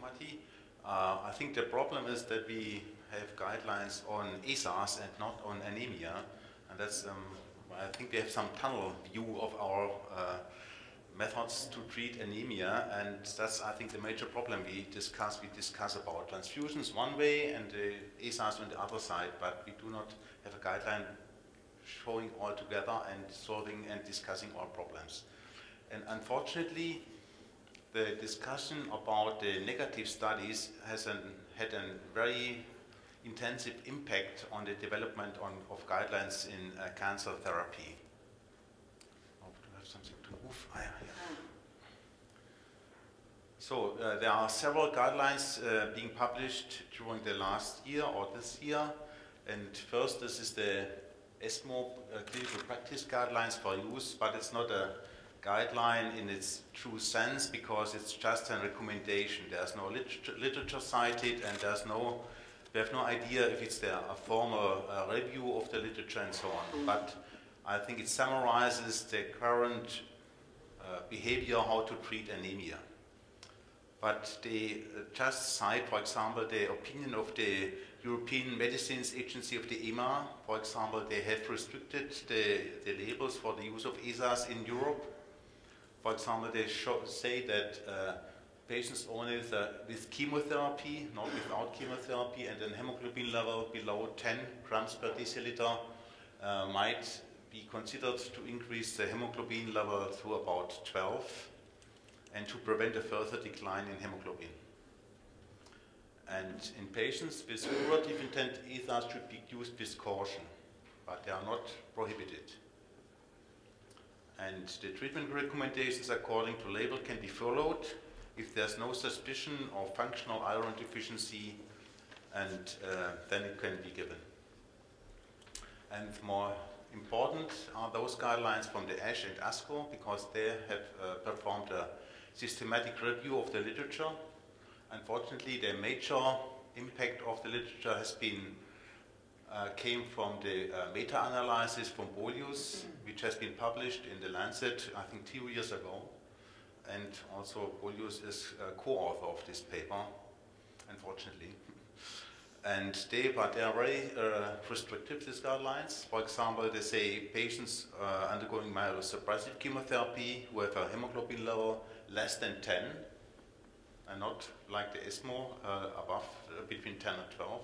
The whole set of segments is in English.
Matti. I think the problem is that we have guidelines on ESAs and not on anemia, and that's I think we have some tunnel view of our methods to treat anemia, and that's I think the major problem we discuss. We discuss about transfusions one way and the ESAs on the other side, but we do not have a guideline showing all together and solving and discussing all problems. And unfortunately, the discussion about the negative studies has had a very intensive impact on the development of guidelines in cancer therapy. Oh, do I have something to move? Ah, yeah. So there are several guidelines being published during the last year or this year. And first, this is the ESMO clinical practice guidelines for use, but it's not a guideline in its true sense because it's just a recommendation. There's no literature cited, and we have no idea if it's a formal review of the literature and so on. But I think it summarizes the current behavior how to treat anemia. But they just cite, for example, the opinion of the European Medicines Agency of the EMA. For example, they have restricted the labels for the use of ESAs in Europe. For example, they say that patients only with chemotherapy, not without chemotherapy, and a hemoglobin level below 10 grams per deciliter might be considered to increase the hemoglobin level to about 12 and to prevent a further decline in hemoglobin. And in patients with curative intent, ESAs should be used with caution, but they are not prohibited. And the treatment recommendations according to label can be followed if there's no suspicion of functional iron deficiency, and then it can be given. And more important are those guidelines from the ASH and ASCO, because they have performed a systematic review of the literature. Unfortunately, the major impact of the literature has been came from the meta-analysis from Bolius, which has been published in the Lancet, I think 2 years ago. And also Bolius is a co-author of this paper, unfortunately. And they are very restrictive, these guidelines. For example, they say patients undergoing myelosuppressive chemotherapy who have a hemoglobin level less than 10, and not like the ESMO, above between 10 and 12.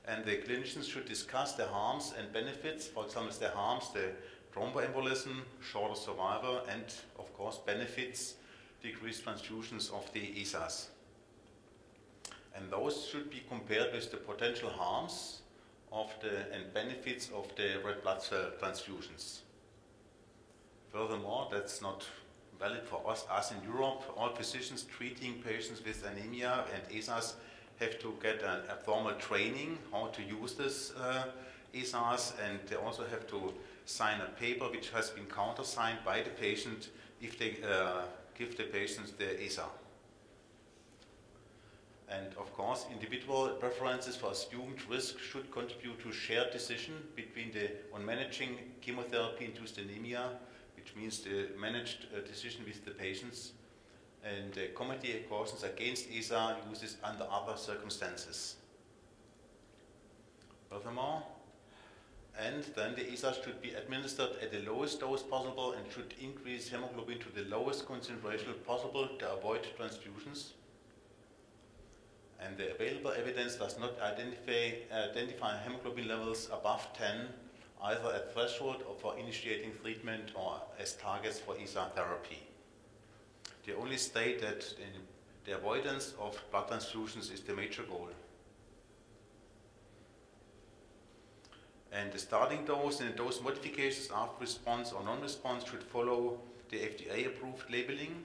And the clinicians should discuss the harms and benefits. For example, the harms, the thromboembolism, shorter survival, and of course benefits, decreased transfusions of the ESAs. And those should be compared with the potential harms of and benefits of the red blood cell transfusions. Furthermore, that's not valid for us in Europe. All physicians treating patients with anemia and ESAs have to get a formal training how to use this ESAs, and they also have to sign a paper which has been countersigned by the patient if they give the patients the ESA. And of course, individual preferences for assumed risk should contribute to shared decision between on managing chemotherapy-induced anemia, which means the managed decision with the patients, and the committee cautions against ESA uses under other circumstances. Furthermore, and then the ESA should be administered at the lowest dose possible and should increase hemoglobin to the lowest concentration possible to avoid transfusions. And the available evidence does not identify hemoglobin levels above 10, either at threshold or for initiating treatment or as targets for ESA therapy. They only state that the avoidance of blood transfusions is the major goal. And the starting dose and dose modifications after response or non-response should follow the FDA-approved labeling.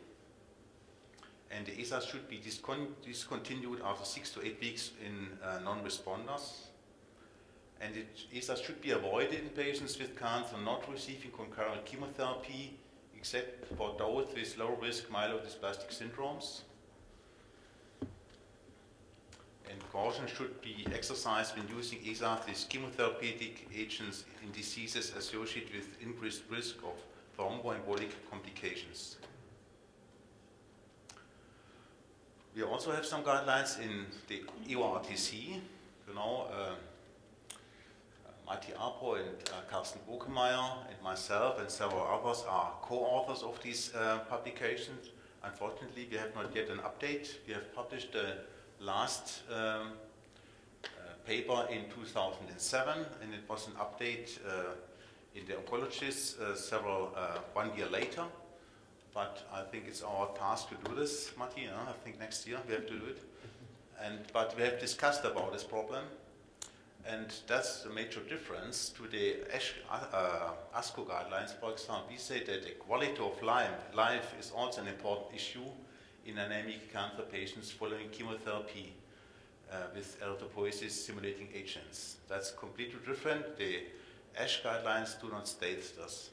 And the ESA should be discontinued after 6 to 8 weeks in non-responders. And ESA should be avoided in patients with cancer not receiving concurrent chemotherapy, except for those with low-risk myelodysplastic syndromes. And caution should be exercised when using ESA with chemotherapeutic agents in diseases associated with increased risk of thromboembolic complications. We also have some guidelines in the EORTC. You know, Matti Arpo and Carsten Bokemeyer and myself and several others are co-authors of these publications. Unfortunately, we have not yet an update. We have published the last paper in 2007, and it was an update in the Oncologist one year later. But I think it's our task to do this, Matti. I think next year we have to do it. But we have discussed about this problem, and that's the major difference to the ASCO guidelines. For example, we say that the quality of life is also an important issue in anemic cancer patients following chemotherapy with erythropoiesis stimulating agents. That's completely different. The ASH guidelines do not state this.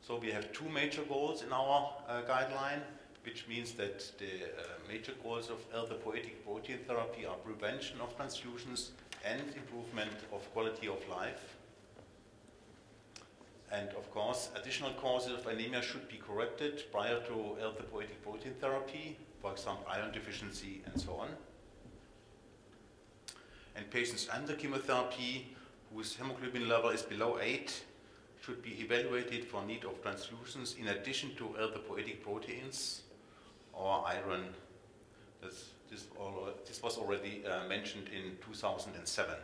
So we have two major goals in our guideline, which means that the major goals of erythropoietic protein therapy are prevention of transfusions and improvement of quality of life. And of course, additional causes of anemia should be corrected prior to erythropoietic protein therapy, for example, iron deficiency and so on. And patients under chemotherapy whose hemoglobin level is below 8 should be evaluated for need of transfusions in addition to erythropoietic proteins or iron. This was already mentioned in 2007.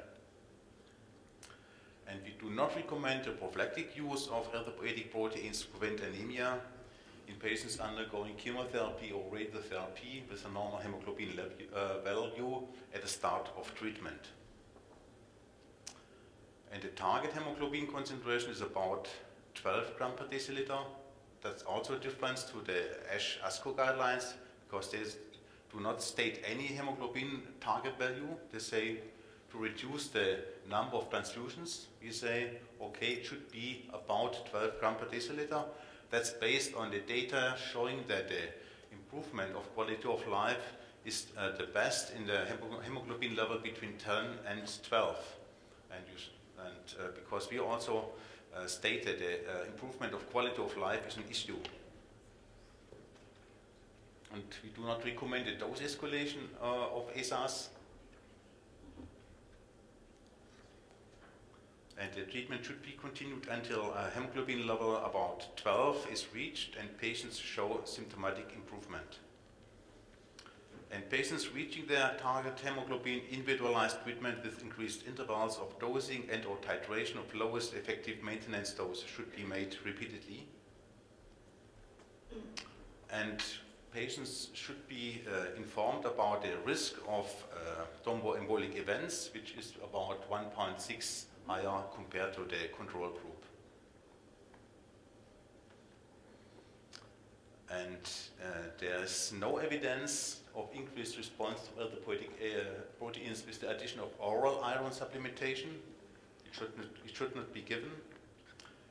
And we do not recommend the prophylactic use of erythropoietic proteins to prevent anemia in patients undergoing chemotherapy or radiotherapy with a normal hemoglobin value at the start of treatment. And the target hemoglobin concentration is about 12 grams per deciliter. That's also a difference to the ASCO guidelines, because they do not state any hemoglobin target value. They say to reduce the number of transfusions, we say, okay, it should be about 12 grams per deciliter. That's based on the data showing that the improvement of quality of life is the best in the hemoglobin level between 10 and 12. And because we also state that the improvement of quality of life is an issue. And we do not recommend a dose escalation of ESAs. And the treatment should be continued until a hemoglobin level about 12 is reached and patients show symptomatic improvement. And patients reaching their target hemoglobin, individualized treatment with increased intervals of dosing and or titration of lowest effective maintenance dose should be made repeatedly. And patients should be informed about the risk of thromboembolic events, which is about 1.6 higher compared to the control group. And there is no evidence of increased response to erythropoietic proteins with the addition of oral iron supplementation. It should not be given.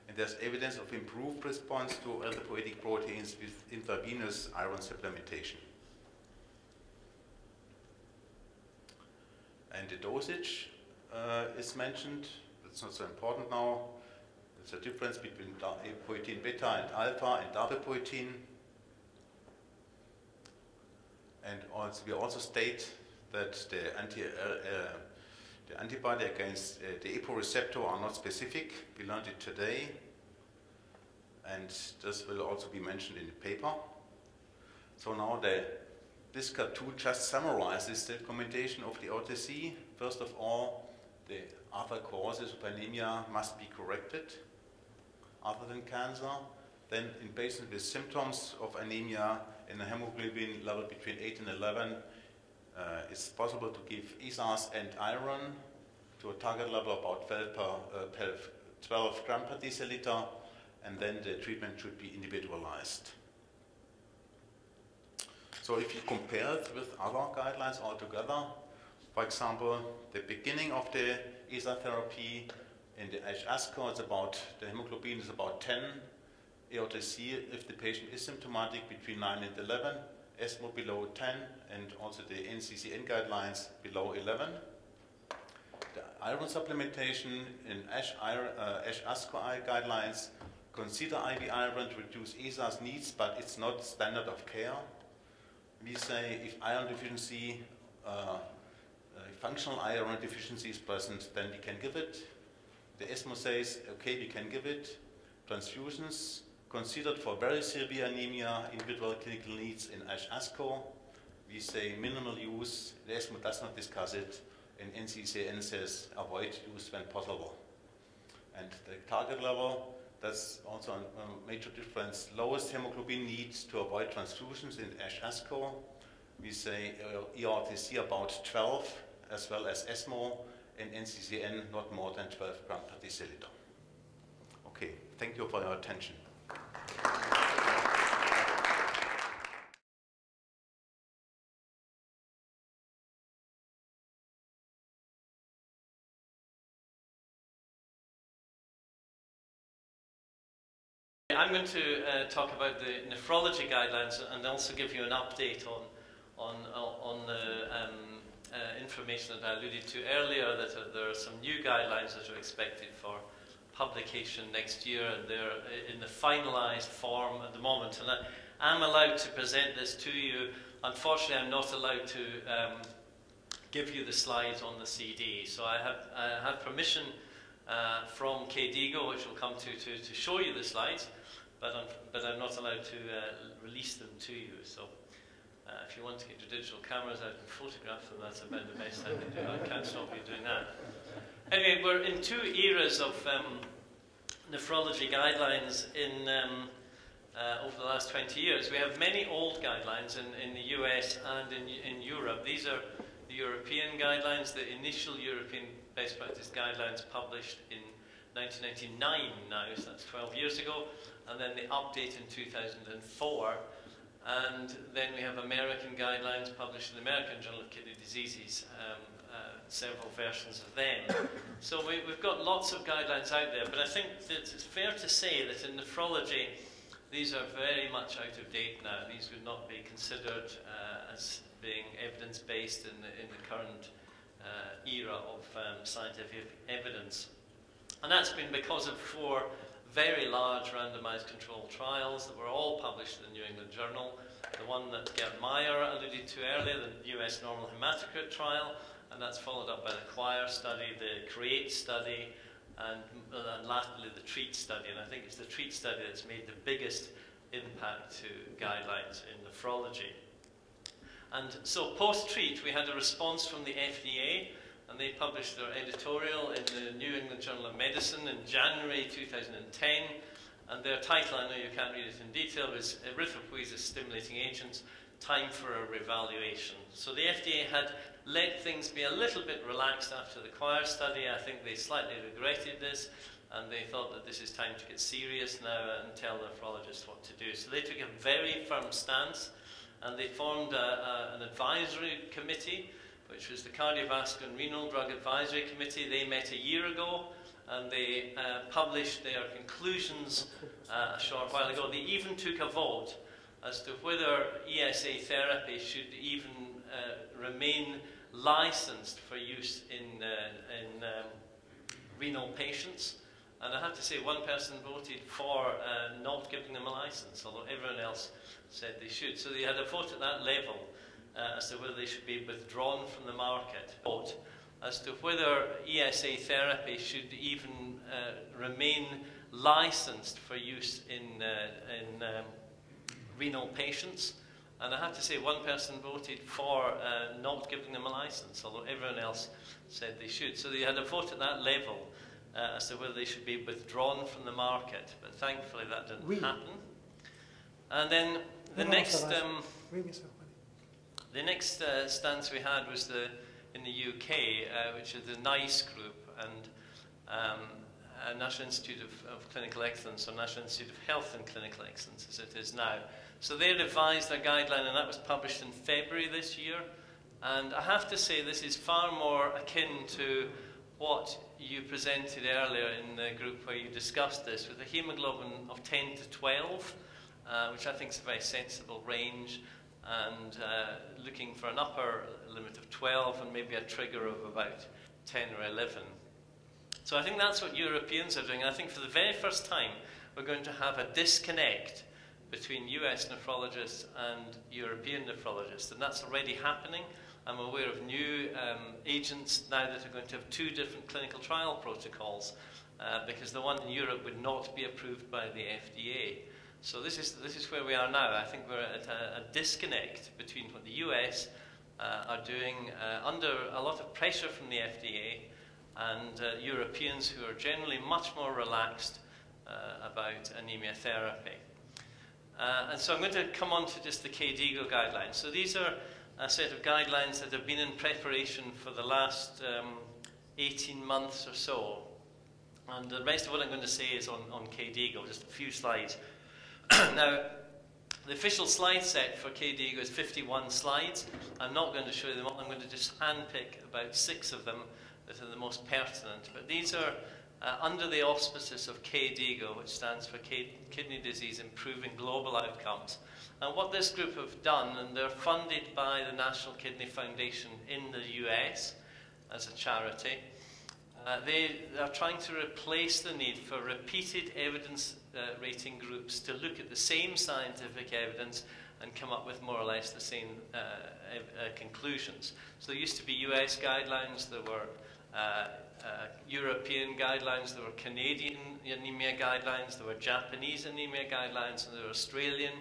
And there's evidence of improved response to erythropoietic proteins with intravenous iron supplementation. And the dosage is mentioned. It's not so important now. There's a difference between apoetin beta and alpha and darbepoetin. And also, we also state that the antibody against the EPO receptor are not specific. We learned it today. And this will also be mentioned in the paper. So now this cartoon just summarizes the recommendation of the OTC. First of all, the other causes of anemia must be corrected, other than cancer. Then in patients with symptoms of anemia and a hemoglobin level between 8 and 11, it's possible to give ESAs and iron to a target level of about 12 grams per deciliter, and then the treatment should be individualized. So if you compare it with other guidelines altogether, for example, the beginning of the ESA therapy in the ASCO, the hemoglobin is about 10. AOTC, if the patient is symptomatic, between 9 and 11, ESMO below 10, and also the NCCN guidelines below 11. The iron supplementation in ASCO guidelines consider IV iron to reduce ESA's needs, but it's not standard of care. we say if iron deficiency, functional iron deficiency is present, then we can give it. The ESMO says, okay, we can give it. Transfusions considered for very severe anemia, individual clinical needs in ASCO. We say minimal use. The ESMO does not discuss it, and NCCN says avoid use when possible. And the target level, that's also a major difference. Lowest hemoglobin needs to avoid transfusions in ASCO. We say ERTC about 12, as well as ESMO, and NCCN not more than 12 grams per deciliter. Okay, thank you for your attention. I'm going to talk about the nephrology guidelines and also give you an update on the information that I alluded to earlier, that there are some new guidelines that are expected for publication next year, and they're in the finalized form at the moment. And I'm allowed to present this to you. Unfortunately, I'm not allowed to give you the slides on the CD. So I have permission from KDIGO, which will come to show you the slides, but I'm not allowed to release them to you. So if you want to get your digital cameras out and photograph them, that's about the best I can do. I can't stop you doing that. Anyway, we're in two eras of nephrology guidelines over the last 20 years. We have many old guidelines in the US and in Europe. These are the European guidelines, the initial European best practice guidelines published in 1999 now, so that's 12 years ago, and then the update in 2004. And then we have American guidelines published in the American Journal of Kidney Diseases, several versions of them. So we've got lots of guidelines out there, but I think that it's fair to say that in nephrology, these are very much out of date now. These would not be considered as being evidence-based in the current era of scientific evidence. And that's been because of 4 very large randomized controlled trials that were all published in the New England Journal. The one that Gerd Meyer alluded to earlier, the US normal hematocrit trial, and that's followed up by the QUIRE study, the CREATE study, and lastly the TREAT study. And I think it's the TREAT study that's made the biggest impact to guidelines in nephrology. And so post-TREAT, we had a response from the FDA, and they published their editorial in the New England Journal of Medicine in January 2010. And their title, I know you can't read it in detail, is Erythropoiesis-Stimulating Agents, Time for a Revaluation. So the FDA had let things be a little bit relaxed after the QUIRE study. I think they slightly regretted this, and they thought that this is time to get serious now and tell nephrologists what to do. So they took a very firm stance, and they formed an advisory committee, which was the Cardiovascular and Renal Drug Advisory Committee. They met a year ago, and they published their conclusions a short while ago. They even took a vote as to whether ESA therapy should even remain licensed for use in renal patients. And I have to say, one person voted for not giving them a license, although everyone else said they should. So they had a vote at that level as to whether they should be withdrawn from the market. Vote as to whether ESA therapy should even remain licensed for use in renal patients. And I have to say, one person voted for not giving them a license, although everyone else said they should. So they had a vote at that level as to whether they should be withdrawn from the market. But thankfully that didn't happen. And then the next stance we had was in the UK, which is the NICE group and National Institute of Clinical Excellence, or National Institute of Health and Clinical Excellence as it is now. So they revised their guideline, and that was published in February this year. And I have to say, this is far more akin to what you presented earlier in the group where you discussed this, with a hemoglobin of 10 to 12, which I think is a very sensible range, and looking for an upper limit of 12 and maybe a trigger of about 10 or 11. So I think that's what Europeans are doing. I think for the very first time, we're going to have a disconnect between US nephrologists and European nephrologists, and that's already happening. I'm aware of new agents now that are going to have 2 different clinical trial protocols because the one in Europe would not be approved by the FDA. So this is where we are now. I think we're at a disconnect between what the US are doing under a lot of pressure from the FDA and Europeans who are generally much more relaxed about anemia therapy. And so I'm going to come on to just the KDIGO guidelines. So these are a set of guidelines that have been in preparation for the last 18 months or so. And the rest of what I'm going to say is on KDIGO, just a few slides. Now, the official slide set for KDIGO is 51 slides. I'm not going to show you them all. I'm going to just handpick about 6 of them that are the most pertinent. But these are under the auspices of KDIGO, which stands for Kidney Disease Improving Global Outcomes. And what this group have done, and they're funded by the National Kidney Foundation in the US as a charity, they are trying to replace the need for repeated evidence rating groups to look at the same scientific evidence and come up with more or less the same conclusions. So there used to be US guidelines, there were European guidelines, there were Canadian anemia guidelines, there were Japanese anemia guidelines, and there were Australian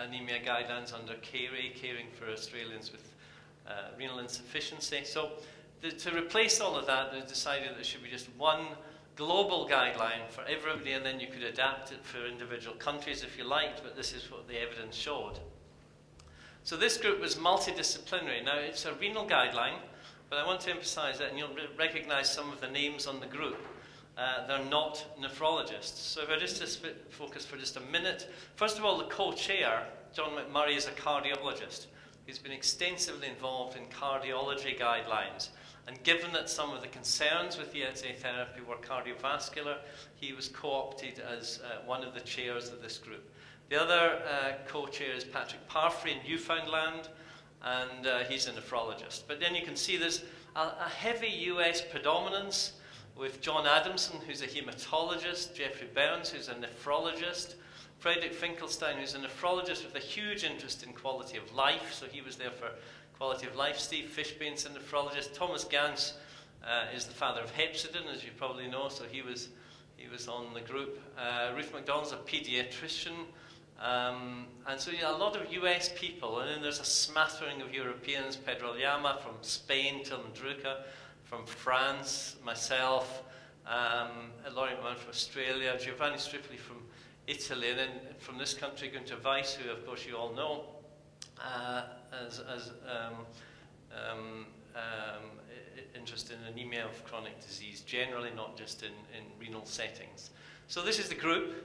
anemia guidelines under CARE, Caring for Australians with Renal Insufficiency. So to replace all of that, they decided there should be just one global guideline for everybody, and then you could adapt it for individual countries if you liked, but this is what the evidence showed. So this group was multidisciplinary. Now, it's a renal guideline, but I want to emphasize that, and you'll recognize some of the names on the group. They're not nephrologists. So if I just focus for just a minute. First of all, the co-chair, John McMurray, is a cardiologist. He's been extensively involved in cardiology guidelines. And given that some of the concerns with ESA therapy were cardiovascular, he was co-opted as one of the chairs of this group. The other co-chair is Patrick Parfrey in Newfoundland, and he's a nephrologist. But then you can see there's a heavy US predominance with John Adamson, who's a hematologist, Jeffrey Burns, who's a nephrologist, Frederick Finkelstein, who's a nephrologist with a huge interest in quality of life, so he was there for quality of life. Steve Fishbane's a nephrologist. Thomas Gans is the father of Hepzidin, as you probably know, so he was on the group. Ruth McDonald's a pediatrician. And so a lot of US people, and then there's a smattering of Europeans, Pedro Llama from Spain, Til Mandruka from France, myself, Laurie McMahon from Australia, Giovanni Stripoli from Italy, and then from this country, Gunter Weiss, who of course you all know, interest in anemia of chronic disease generally, not just in renal settings. So this is the group.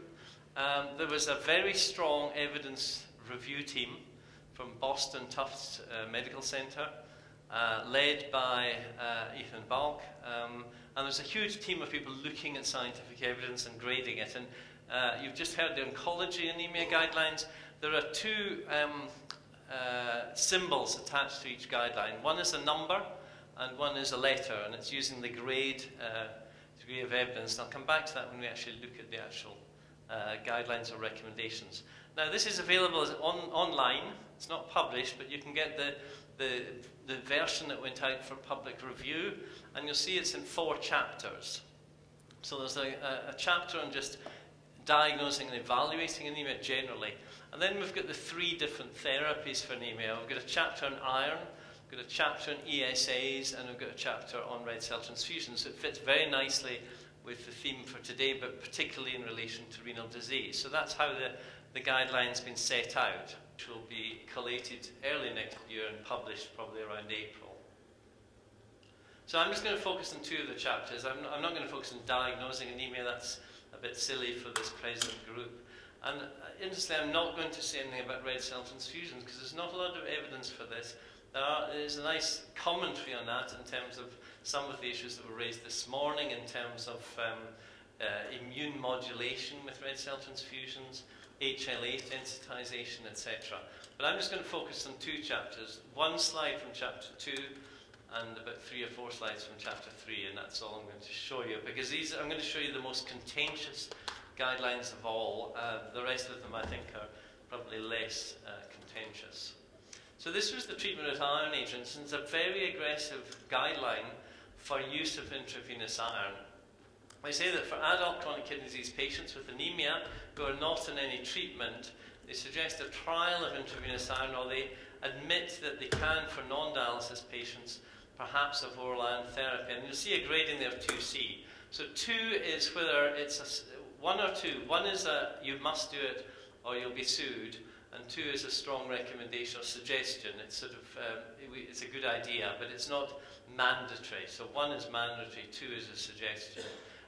There was a very strong evidence review team from Boston Tufts Medical Center, led by Ethan Balk. And there's a huge team of people looking at scientific evidence and grading it. And you've just heard the oncology anemia guidelines. There are 2 symbols attached to each guideline. One is a number and one is a letter, and it's using the grade degree of evidence. And I'll come back to that when we actually look at the actual guidelines or recommendations. Now, this is available as online. It's not published, but you can get the version that went out for public review, and you'll see it's in 4 chapters. So there's a chapter on just diagnosing and evaluating anemia generally. And then we've got the 3 different therapies for anemia. We've got a chapter on iron, we've got a chapter on ESAs, and we've got a chapter on red cell transfusions. So it fits very nicely with the theme for today, but particularly in relation to renal disease. So that's how the guideline's been set out, which will be collated early next year and published probably around April. So I'm just going to focus on 2 of the chapters. I'm not going to focus on diagnosing anemia. That's a bit silly for this present group. And interestingly, I'm not going to say anything about red cell transfusions because there's not a lot of evidence for this. There's a nice commentary on that in terms of some of the issues that were raised this morning in terms of immune modulation with red cell transfusions, HLA sensitization, etc. But I'm just going to focus on 2 chapters, 1 slide from chapter 2 and about 3 or 4 slides from chapter 3, and that's all I'm going to show you, because I'm going to show you the most contentious guidelines of all. The rest of them, I think, are probably less contentious. So this was the treatment with iron agents, and it's a very aggressive guideline for use of intravenous iron. I say that for adult chronic kidney disease patients with anemia who are not on any treatment, they suggest a trial of intravenous iron, or they admit that they can, for non-dialysis patients, perhaps of oral iron therapy. And you'll see a grading there of 2C. So 2 is whether it's 1 or 2. 1 is a you must do it or you'll be sued, and 2 is a strong recommendation or suggestion. It's sort of it's a good idea, but it's not mandatory. So 1 is mandatory, 2 is a suggestion.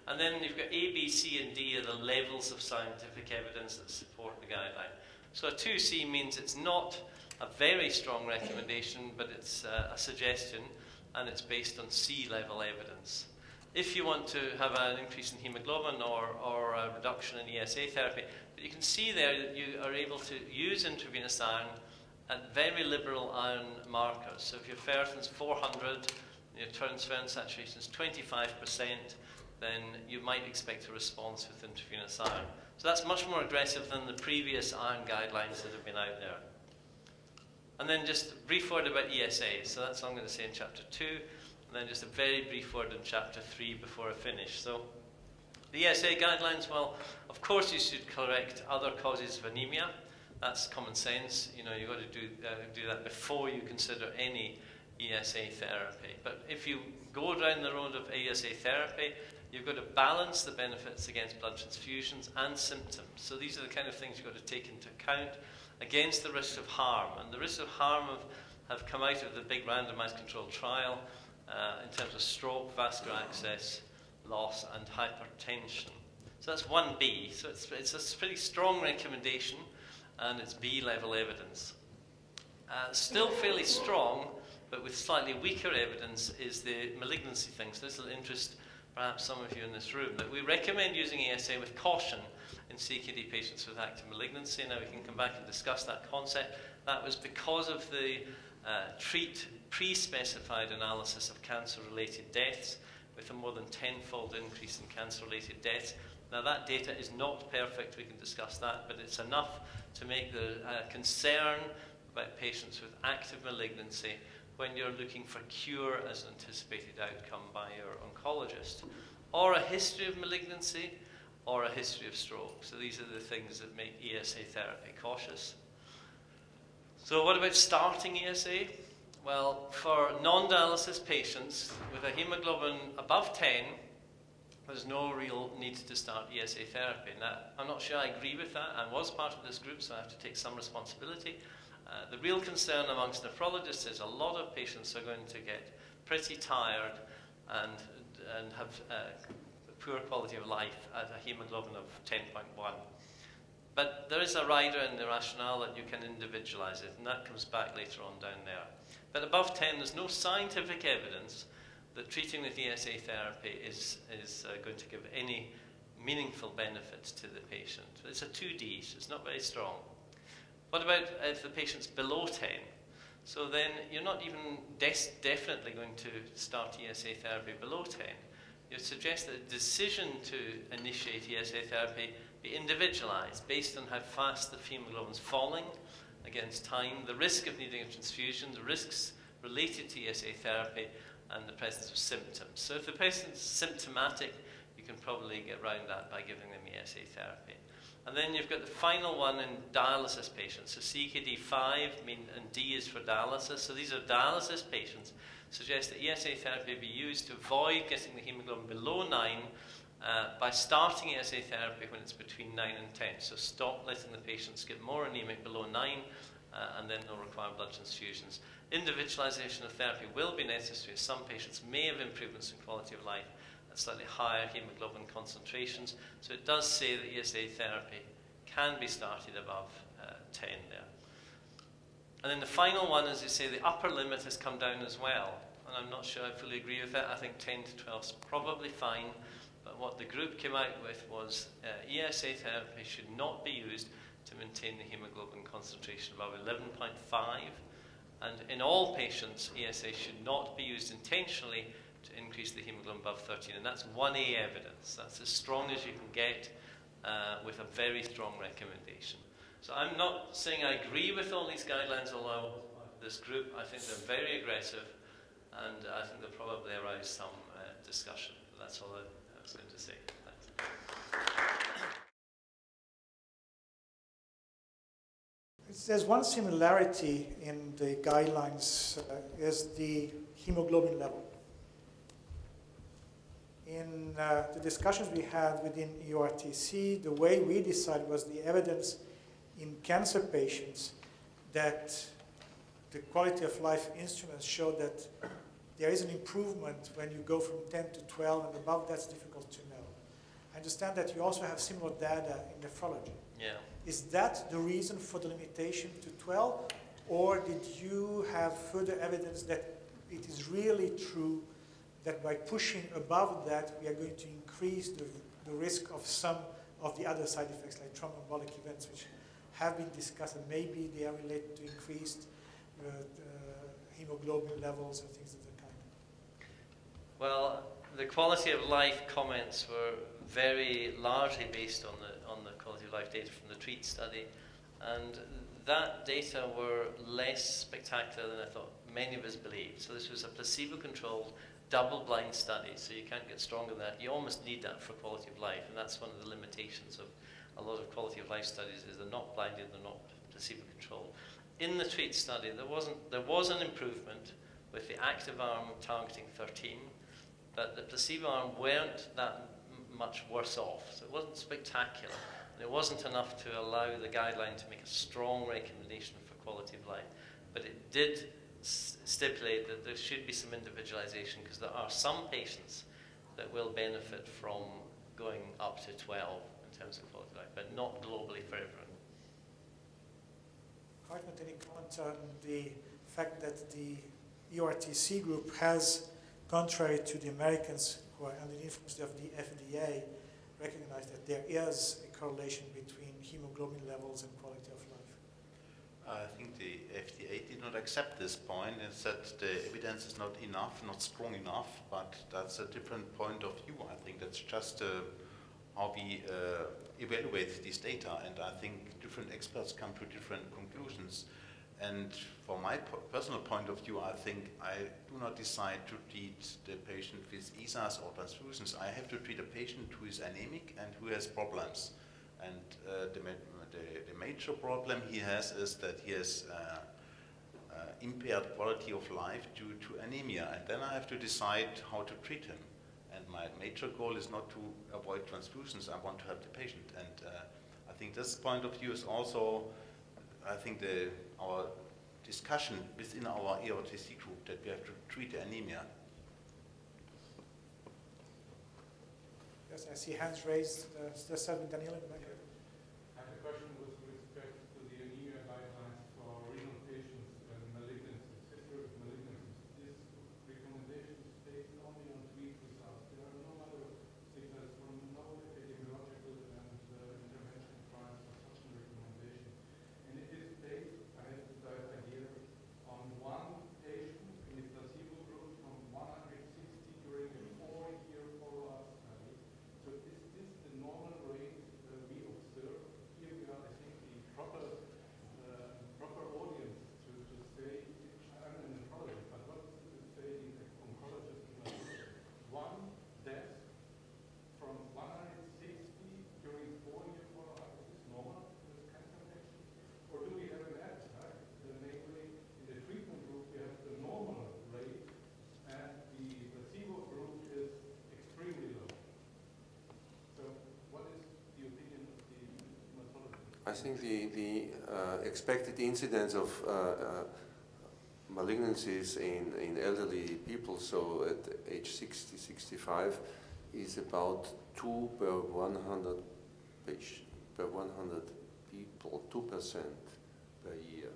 And then you've got A, B, C, and D are the levels of scientific evidence that support the guideline. So a 2C means it's not a very strong recommendation, but it's a suggestion, and it's based on C-level evidence. If you want to have an increase in hemoglobin or a reduction in ESA therapy, but you can see there that you are able to use intravenous iron at very liberal iron markers. So if your ferritin's 400, your transferrin saturation is 25%, then you might expect a response with intravenous iron. So that's much more aggressive than the previous iron guidelines that have been out there. And then just a brief word about ESA. So that's all I'm going to say in chapter 2. And then just a very brief word in chapter 3 before I finish. So the ESA guidelines, well, of course you should correct other causes of anemia. That's common sense. You know, you've got to do that before you consider any ESA therapy. But if you go down the road of ESA therapy, you've got to balance the benefits against blood transfusions and symptoms. So these are the kind of things you've got to take into account against the risks of harm. And the risks of harm have come out of the big randomized controlled trial in terms of stroke, vascular access loss, and hypertension. So that's 1B. So it's a pretty strong recommendation, and it's B-level evidence. Still fairly strong, but with slightly weaker evidence, is the malignancy thing. So this will interest perhaps some of you in this room, that we recommend using ESA with caution in CKD patients with active malignancy. Now we can come back and discuss that concept. That was because of the pre-specified analysis of cancer-related deaths, with a more than 10-fold increase in cancer-related deaths. Now that data is not perfect, we can discuss that, but it's enough to make the concern about patients with active malignancy when you're looking for cure as an anticipated outcome by your oncologist, or a history of malignancy, or a history of stroke. So these are the things that make ESA therapy cautious. So what about starting ESA? Well, for non-dialysis patients with a hemoglobin above 10, there's no real need to start ESA therapy. Now, I'm not sure I agree with that. I was part of this group, so I have to take some responsibility. The real concern amongst nephrologists is a lot of patients are going to get pretty tired and have poor quality of life at a hemoglobin of 10.1. But there is a rider in the rationale that you can individualize it, and that comes back later on down there. But above 10, there's no scientific evidence that treating with ESA therapy is going to give any meaningful benefits to the patient. It's a 2D, so it's not very strong. What about if the patient's below 10? So then you're not even definitely going to start ESA therapy below 10. You suggest that the decision to initiate ESA therapy be individualized based on how fast the hemoglobin's falling against time, the risk of needing a transfusion, the risks related to ESA therapy, and the presence of symptoms. So if the patient's symptomatic, you can probably get around that by giving them ESA therapy. And then you've got the final one in dialysis patients. So CKD5 and D is for dialysis. So these are dialysis patients. Suggest that ESA therapy be used to avoid getting the hemoglobin below 9 by starting ESA therapy when it's between 9 and 10. So stop letting the patients get more anemic below 9, and then they'll require blood transfusions. Individualization of therapy will be necessary. Some patients may have improvements in quality of life at slightly higher hemoglobin concentrations. So it does say that ESA therapy can be started above 10 there. And then the final one is, you say, the upper limit has come down as well. And I'm not sure I fully agree with that. I think 10 to 12 is probably fine. But what the group came out with was ESA therapy should not be used to maintain the hemoglobin concentration above 11.5. And in all patients, ESA should not be used intentionally to increase the hemoglobin above 13. And that's 1A evidence. That's as strong as you can get with a very strong recommendation. So I'm not saying I agree with all these guidelines, although this group, I think they're very aggressive, and I think they'll probably arouse some discussion. That's all I was going to say. Thanks. There's one similarity in the guidelines is the hemoglobin level. In the discussions we had within EORTC, the way we decided was the evidence in cancer patients that the quality of life instruments show that there is an improvement when you go from 10 to 12, and above that's difficult to know. I understand that you also have similar data in nephrology. Yeah. Is that the reason for the limitation to 12, or did you have further evidence that it is really true that by pushing above that, we are going to increase the risk of some of the other side effects, like thromboembolic events, which have been discussed, and maybe they are related to increased hemoglobin levels and things of the kind? Well, the quality of life comments were very largely based on the quality of life data from the TREAT study, and that data were less spectacular than I thought many of us believed. So this was a placebo-controlled, double-blind study, so you can't get stronger than that. You almost need that for quality of life, and that's one of the limitations of a lot of quality of life studies, is they're not blinded, they're not placebo-controlled. In the TREAT study, there was an improvement with the active arm targeting 13, but the placebo arm weren't that much worse off, so it wasn't spectacular. And it wasn't enough to allow the guideline to make a strong recommendation for quality of life, but it did stipulate that there should be some individualization, because there are some patients that will benefit from going up to 12 in terms of quality of life, but not globally for everyone. Hartmut, any comment on the fact that the EORTC group has, contrary to the Americans who are under the influence of the FDA, recognized that there is a correlation between hemoglobin levels and quality of life? I think the FDA did not accept this point and said the evidence is not enough, not strong enough, but that's a different point of view. I think that's just how we evaluate these data, and I think different experts come to different conclusions. And from my personal point of view, I think I do not decide to treat the patient with ESAs or transfusions. I have to treat a patient who is anemic and who has problems. And the major problem he has is that he has impaired quality of life due to anemia. And then I have to decide how to treat him. And my major goal is not to avoid transfusions. I want to help the patient. And I think this point of view is also, I think, our discussion within our EORTC group, that we have to treat the anemia. Yes, I see hands raised. There's something, Daniel, in the back. I have a question with respect to the anemia guidelines for renal patients and malignancies, history of malignancies. This recommendation is based only on TREAT results. There are no other signals from no epidemiological and intervention trials for such a recommendation. And it is based, I have the idea, on one patient in the placebo group from 160 during a 4-year follow-up study. So is this the normal rate we observe? Here we are, I think, the proper audience to say, I'm an nephrologist, but what to say the oncologist in one death from 160 during 4-year follow-up. Is this normal with cancer patients? Or do we have an appetite? Namely, in the treatment group we have the normal rate and the placebo group is extremely low. So what is the opinion of the hematologist? I think the expected incidence of malignancies in elderly people, so at age 60, 65, is about 2 per 100 patients, per 100 people, 2% per year.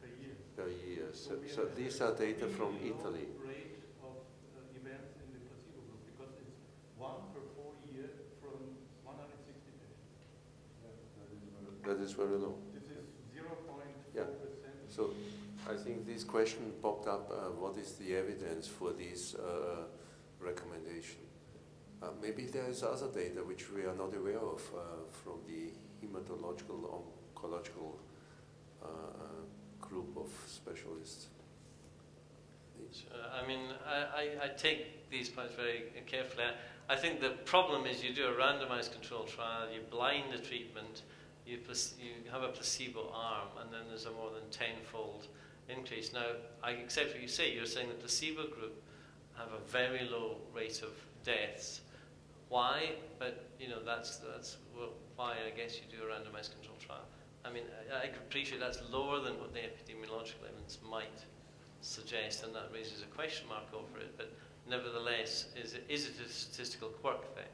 Per year. Per year. So we have these are data from extremely low Italy. rate of events in the placebo group, because it's 1 per 4 year from 160 patients. That is very low. This is 0.4%. Yeah. So I think this question popped up, what is the evidence for this recommendation? Maybe there is other data which we are not aware of from the hematological oncological group of specialists. I mean, I take these points very carefully. I think the problem is you do a randomized controlled trial, you blind the treatment, you have a placebo arm, and then there's a more than tenfold increase. Now, I accept what you say. You're saying the placebo group have a very low rate of deaths. Why? But, you know, that's why I guess you do a randomized controlled trial. I mean, I appreciate that's lower than what the epidemiological evidence might suggest, and that raises a question mark over it, but nevertheless, is it a statistical quirk then?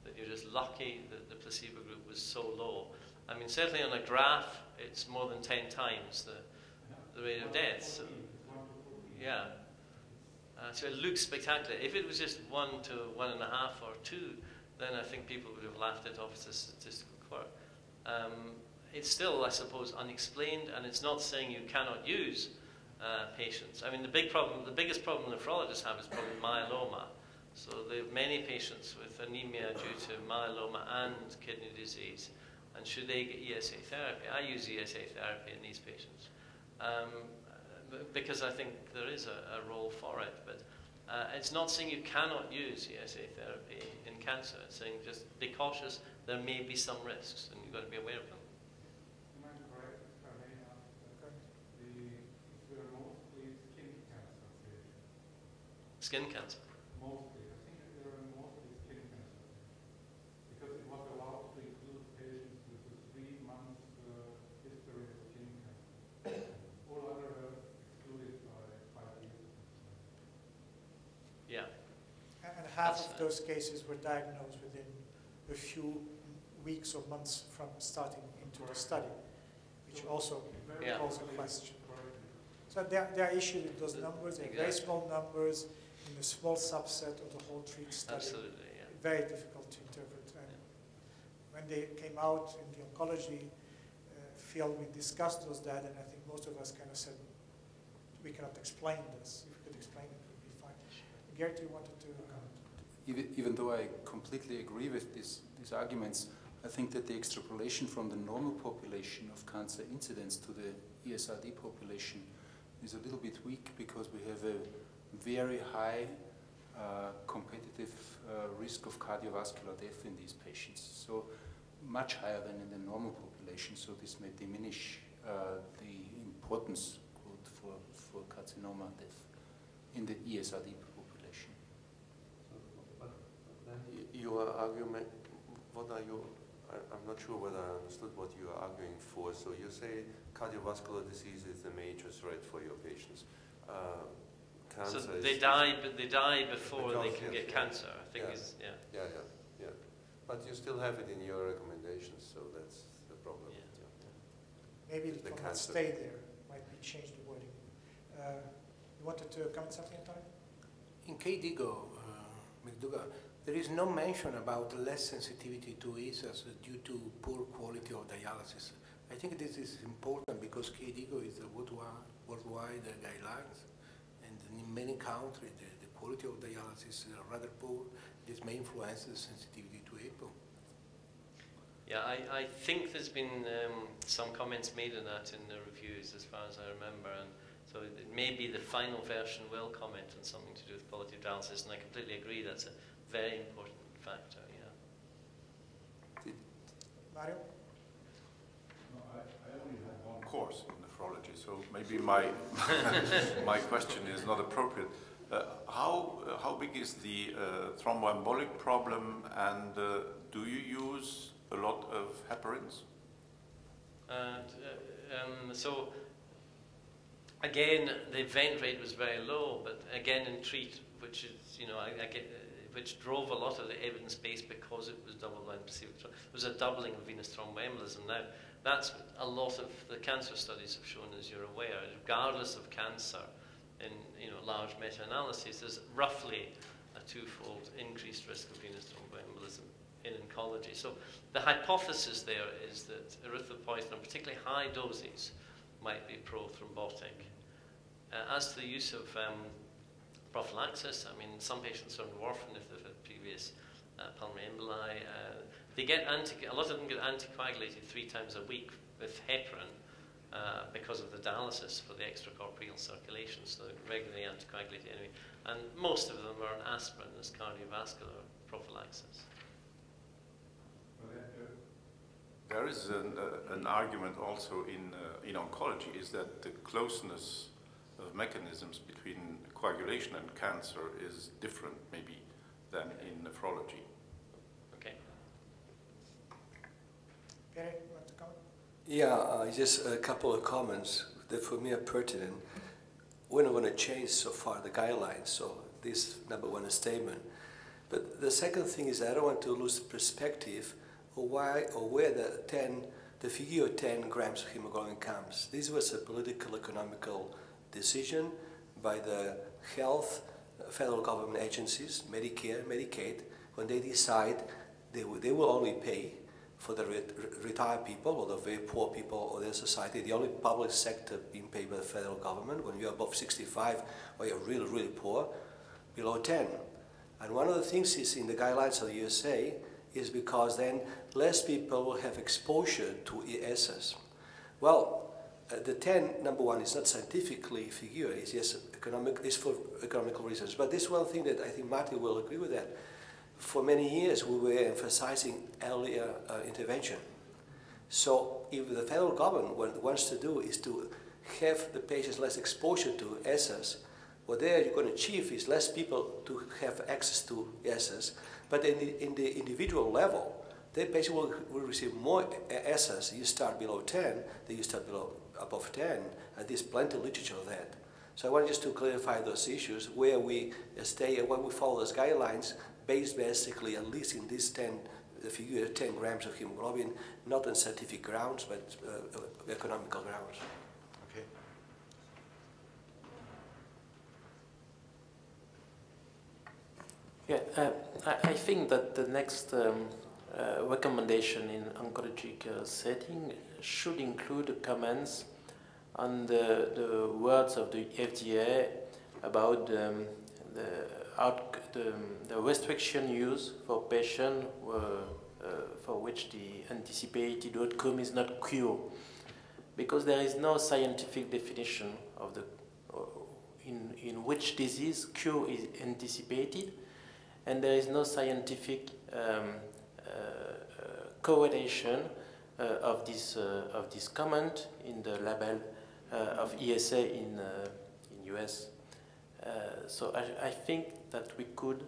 That you're just lucky that the placebo group was so low? I mean, certainly on a graph, it's more than 10 times the rate of death. So, yeah. So it looks spectacular. If it was just 1 to 1.5 or 2, then I think people would have laughed it off as a statistical quirk. It's still, I suppose, unexplained, and it's not saying you cannot use patients. I mean, the biggest problem nephrologists have is probably myeloma. So they have many patients with anemia due to myeloma and kidney disease. And should they get ESA therapy? I use ESA therapy in these patients because I think there is a role for it. But it's not saying you cannot use ESA therapy in cancer. It's saying just be cautious. There may be some risks, and you've got to be aware of them. Skin cancer. Mostly. I think there are mostly skin cancer. Because it was allowed to include patients with a 3 month history of skin cancer. All other were excluded by 5 years. Yeah. And half of those cases were diagnosed within a few weeks or months from starting into the study, which also calls a question. So there are issues with those numbers, they're very small numbers, in a small subset of the whole treat study. Absolutely, yeah. Very difficult to interpret. And when they came out in the oncology field, we discussed those data, and I think most of us kind of said, we cannot explain this. If we could explain it, it would be fine. Gert, you wanted to comment? Even though I completely agree with these arguments, I think that the extrapolation from the normal population of cancer incidence to the ESRD population is a little bit weak, because we have a very high competitive risk of cardiovascular death in these patients, so much higher than in the normal population. So this may diminish the importance, quote, for carcinoma death in the ESRD population. But then your argument, what are you? I'm not sure whether I understood what you are arguing for. So you say cardiovascular disease is the major threat for your patients. Cancer so they die before they can get cancer. I think yeah. But you still have it in your recommendations, so that's the problem. Yeah. Maybe it will not stay there. Might be changed the wording. You wanted to comment something, Antonio? In KDIGO, McDougall, there is no mention about less sensitivity to ESAs due to poor quality of dialysis. I think this is important because KDIGO is a worldwide guidelines, and in many countries the quality of dialysis is rather poor. This may influence the sensitivity to EPO. Yeah, I think there's been some comments made on that in the reviews, as far as I remember, and so it may be the final version will comment on something to do with quality of dialysis, and I completely agree that's a very important factor. Yeah. Mario? No, I only had one course in nephrology, so maybe my my question is not appropriate. How big is the thromboembolic problem, and do you use a lot of heparins? So again, the event rate was very low, but again in TREAT, which is, you know, which drove a lot of the evidence base because it was double-blind placebo. It was a doubling of venous thromboembolism. Now, that's what a lot of the cancer studies have shown, as you're aware. Regardless of cancer, in large meta-analyses, there's roughly a 2-fold increased risk of venous thromboembolism in oncology. So the hypothesis there is that erythropoietin, particularly high doses, might be prothrombotic. As to the use of prophylaxis, I mean, some patients are orphan if they've had previous pulmonary emboli. They get a lot of them get anticoagulated 3 times a week with heparin because of the dialysis for the extracorporeal circulation, so they're regularly anticoagulated anyway. And most of them are on aspirin as cardiovascular prophylaxis. There is an argument also in oncology, is that the closeness of mechanisms between coagulation and cancer is different maybe than in nephrology. Okay. Pierre, you want to comment? Yeah, just a couple of comments that for me are pertinent. We're not going to change so far the guidelines, so this number one statement. But the second thing is that I don't want to lose perspective of why or where the figure of 10 grams of hemoglobin comes. This was a political, economical decision by the health federal government agencies, Medicare, Medicaid, when they decide they will only pay for the retired people or the very poor people of their society. The only public sector being paid by the federal government when you're above 65 or you're really, really poor, below 10. And one of the things is in the guidelines of the USA is because then less people will have exposure to ESS. Well, the 10, number one, is not scientifically figure, it's just it's for economical reasons. But this one thing that I think Marty will agree with that. For many years, we were emphasizing earlier intervention. So if the federal government wants to do is to have the patients less exposure to ESS, what they're going to achieve is less people to have access to ESS, but in the individual level, the patient will receive more ESS. You start below 10, then you start above 10, and there's plenty of literature of that. So I want just to clarify those issues where we stay and when we follow those guidelines, based basically at least in this the figure of 10 grams of hemoglobin, not on scientific grounds, but economical grounds. Okay. Yeah, I think that the next recommendation in oncologic setting should include comments on the words of the FDA about the restriction use for patients for which the anticipated outcome is not cure, because there is no scientific definition of the in which disease cure is anticipated, and there is no scientific correlation of this comment in the label of ESA in US. So I think that we could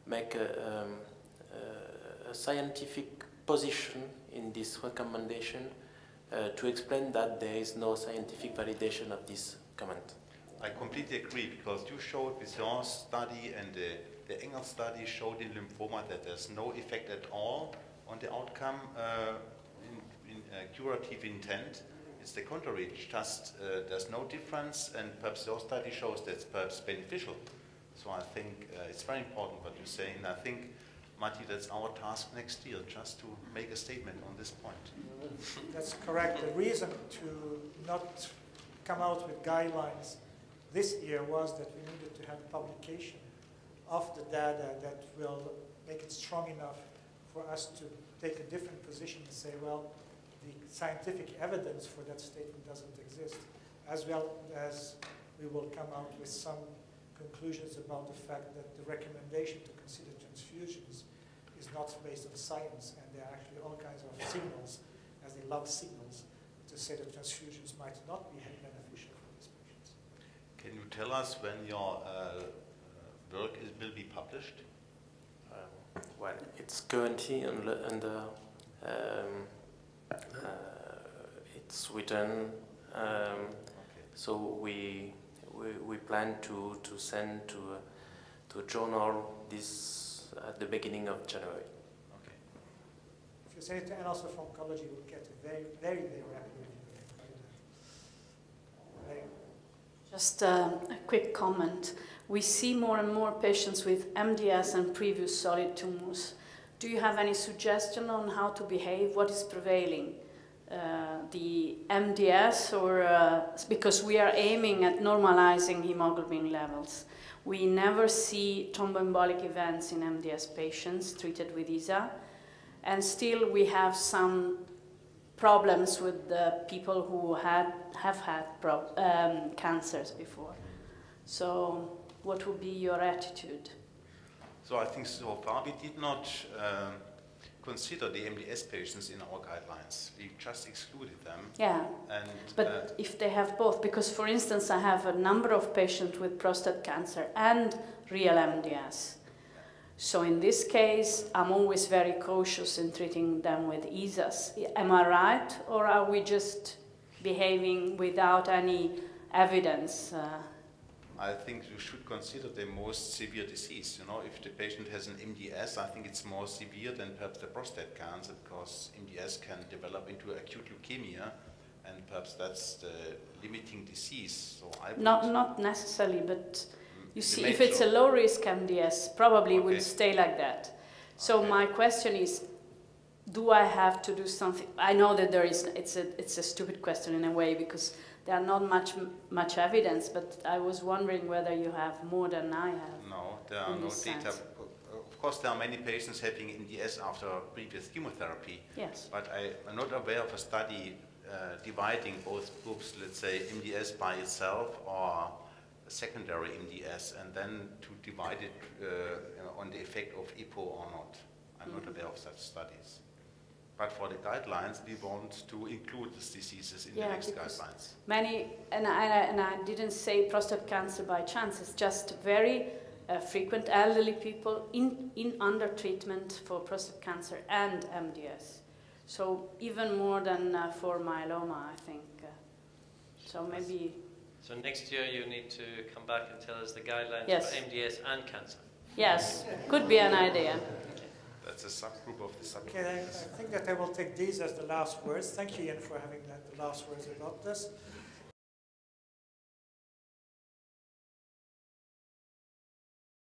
make a scientific position in this recommendation to explain that there is no scientific validation of this comment. I completely agree, because you showed with your study and the Engel study showed in lymphoma that there's no effect at all on the outcome in curative intent. It's the contrary, it's just there's no difference, and perhaps your study shows that's perhaps beneficial. So I think it's very important what you say, and I think, Matti, that's our task next year, just to make a statement on this point. That's correct. The reason to not come out with guidelines this year was that we needed to have publication of the data that will make it strong enough for us to take a different position and say, well, the scientific evidence for that statement doesn't exist, as well as we will come out with some conclusions about the fact that the recommendation to consider transfusions is not based on science, and there are actually all kinds of signals, as they love signals, to say that transfusions might not be beneficial for these patients. Can you tell us when your work will be published? Well, it's currently under it's written, so we plan to send to a journal this at the beginning of January. Okay. If you send it to Annals of Oncology, we'll get a very, very, very rapid review. Just a quick comment. We see more and more patients with MDS and previous solid tumors. Do you have any suggestion on how to behave? What is prevailing? the MDS, or because we are aiming at normalizing hemoglobin levels. We never see thromboembolic events in MDS patients treated with ESA, and still we have some problems with the people who have had cancers before. So what would be your attitude? So I think so far we did not consider the MDS patients in our guidelines. We just excluded them. Yeah, and, but if they have both, because for instance I have a number of patients with prostate cancer and real MDS. So in this case, I'm always very cautious in treating them with ESAs. Am I right, or are we just behaving without any evidence? I think you should consider the most severe disease. You know, if the patient has an MDS, I think it's more severe than perhaps the prostate cancer, because MDS can develop into acute leukemia, and perhaps that's the limiting disease. So I would not necessarily, but you see, if it's a low-risk MDS, probably will stay like that. So my question is, do I have to do something? I know that there is. It's a stupid question in a way, because there are not much evidence, but I was wondering whether you have more than I have. No, there are no data. Of course, there are many patients having MDS after previous chemotherapy. Yes. But I'm not aware of a study dividing both groups, let's say MDS by itself or secondary MDS, and then to divide it on the effect of EPO or not. I'm not aware of such studies. But for the guidelines, we want to include these diseases in the next guidelines. Many, and I didn't say prostate cancer by chance, it's just very frequent elderly people in under treatment for prostate cancer and MDS. So even more than for myeloma, I think. So maybe... So next year you need to come back and tell us the guidelines for MDS and cancer. Yes, could be an idea. That's a subgroup of the subgroup. Okay, I think that I will take these as the last words. Thank you, Ian, for having the last words about this.